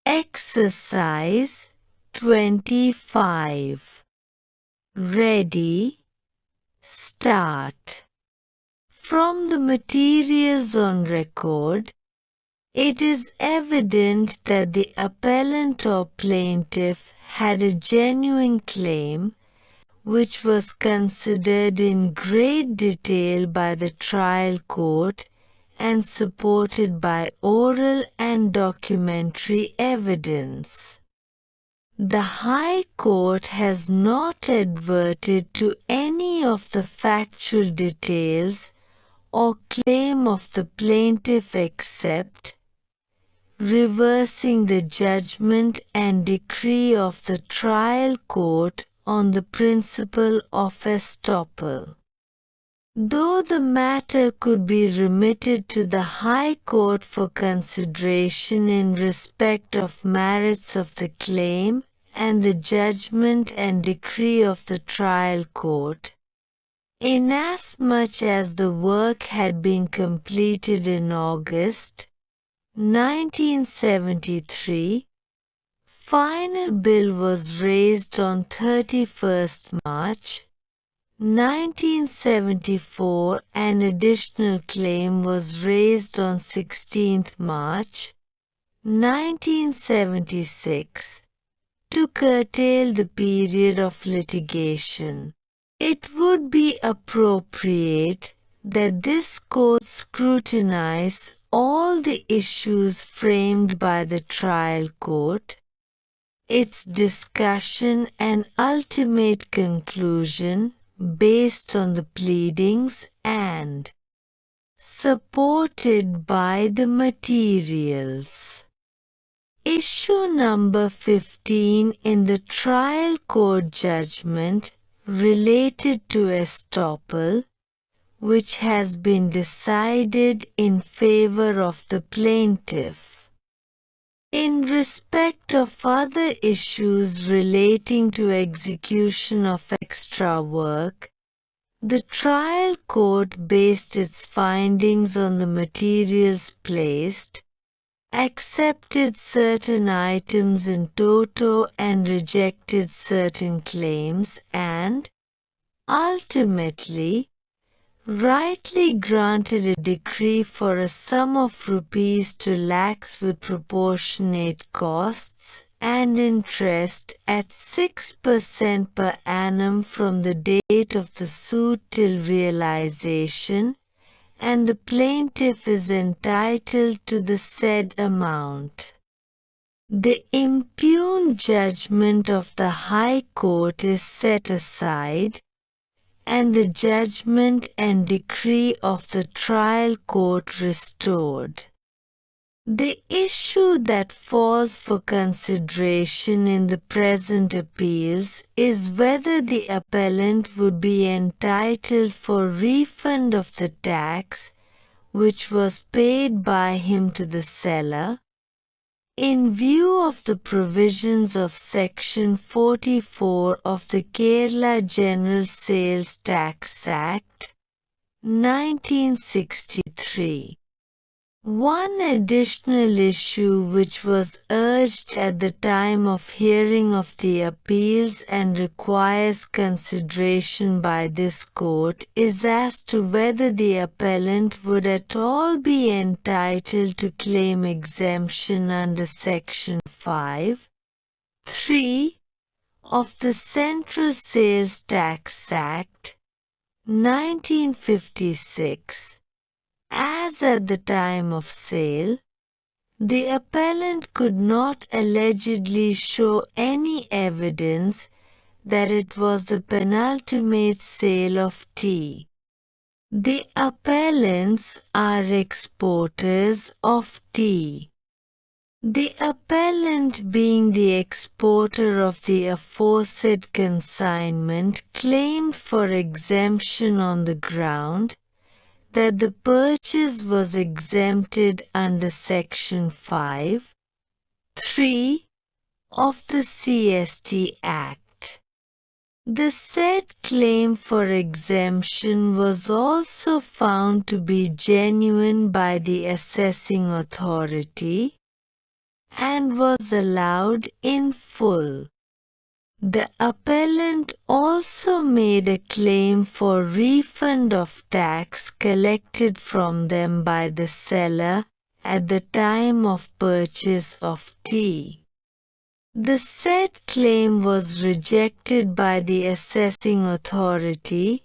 Exercise 25. Ready, start. From the materials on record, it is evident that the appellant or plaintiff had a genuine claim, which was considered in great detail by the trial court and supported by oral and documentary evidence. The High Court has not adverted to any of the factual details or claim of the plaintiff except reversing the judgment and decree of the trial court on the principle of estoppel. Though the matter could be remitted to the High Court for consideration in respect of merits of the claim and the judgment and decree of the trial court, inasmuch as the work had been completed in August 1973, final bill was raised on 31st March 1974. An additional claim was raised on 16th March 1976 to curtail the period of litigation. It would be appropriate that this court scrutinize all the issues framed by the trial court, its discussion and ultimate conclusion based on the pleadings and supported by the materials. Issue number 15 in the trial court judgment related to estoppel, which has been decided in favor of the plaintiff. In respect of other issues relating to execution of extra work, the trial court based its findings on the materials placed, accepted certain items in toto and rejected certain claims and, ultimately, rightly granted a decree for a sum of rupees to lakhs with proportionate costs and interest at 6% per annum from the date of the suit till realization, and the plaintiff is entitled to the said amount. The impugned judgment of the High Court is set aside, and the judgment and decree of the trial court restored. The issue that falls for consideration in the present appeals is whether the appellant would be entitled for refund of the tax which was paid by him to the seller, in view of the provisions of Section 44 of the Kerala General Sales Tax Act, 1963. One additional issue which was urged at the time of hearing of the appeals and requires consideration by this court is as to whether the appellant would at all be entitled to claim exemption under Section 5(3) of the Central Sales Tax Act, 1956. As at the time of sale, the appellant could not allegedly show any evidence that it was the penultimate sale of tea. The appellants are exporters of tea. The appellant, being the exporter of the aforesaid consignment, claimed for exemption on the ground that the purchase was exempted under Section 5(3) of the CST Act. The said claim for exemption was also found to be genuine by the assessing authority, and was allowed in full. The appellant also made a claim for refund of tax collected from them by the seller at the time of purchase of tea. The said claim was rejected by the assessing authority,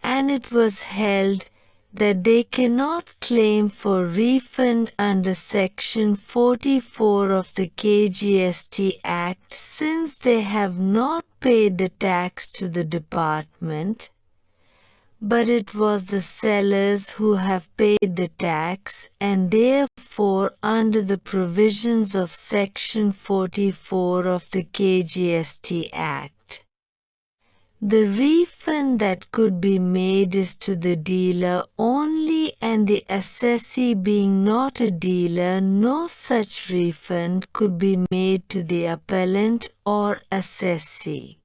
and it was held that they cannot claim for refund under Section 44 of the KGST Act since they have not paid the tax to the department, but it was the sellers who have paid the tax, and therefore under the provisions of Section 44 of the KGST Act, the refund that could be made is to the dealer only, and the assessee being not a dealer, no such refund could be made to the appellant or assessee.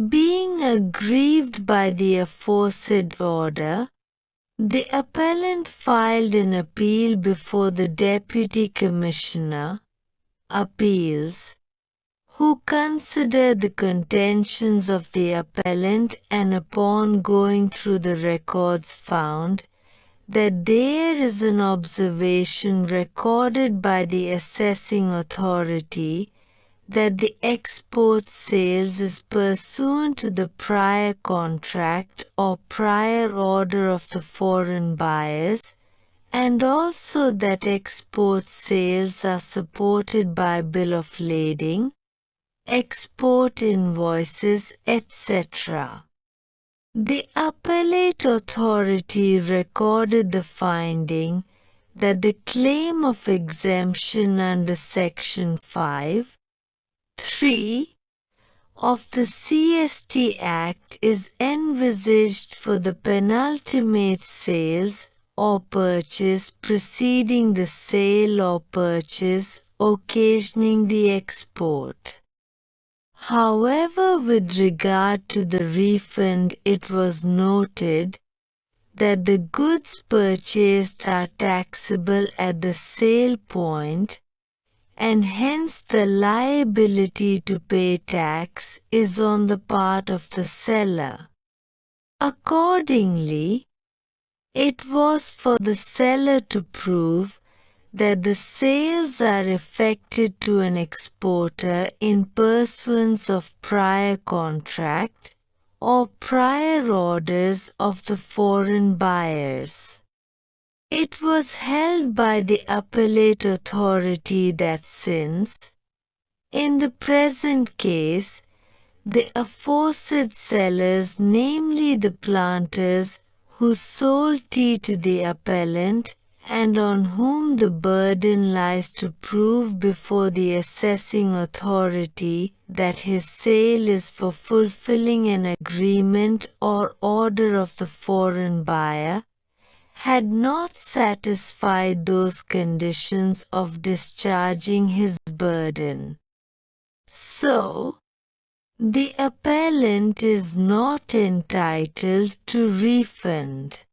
Being aggrieved by the aforesaid order, the appellant filed an appeal before the Deputy Commissioner, Appeals, who considered the contentions of the appellant, and upon going through the records found that there is an observation recorded by the assessing authority that the export sales is pursuant to the prior contract or prior order of the foreign buyers, and also that export sales are supported by bill of lading, export invoices, etc. The appellate authority recorded the finding that the claim of exemption under Section 5(3) of the CST Act is envisaged for the penultimate sales or purchase preceding the sale or purchase occasioning the export. However, with regard to the refund, it was noted that the goods purchased are taxable at the sale point, and hence the liability to pay tax is on the part of the seller. Accordingly, it was for the seller to prove that the sales are effected to an exporter in pursuance of prior contract or prior orders of the foreign buyers. It was held by the appellate authority that since, in the present case, the aforesaid sellers, namely the planters who sold tea to the appellant, and on whom the burden lies to prove before the assessing authority that his sale is for fulfilling an agreement or order of the foreign buyer, had not satisfied those conditions of discharging his burden. So, the appellant is not entitled to refund.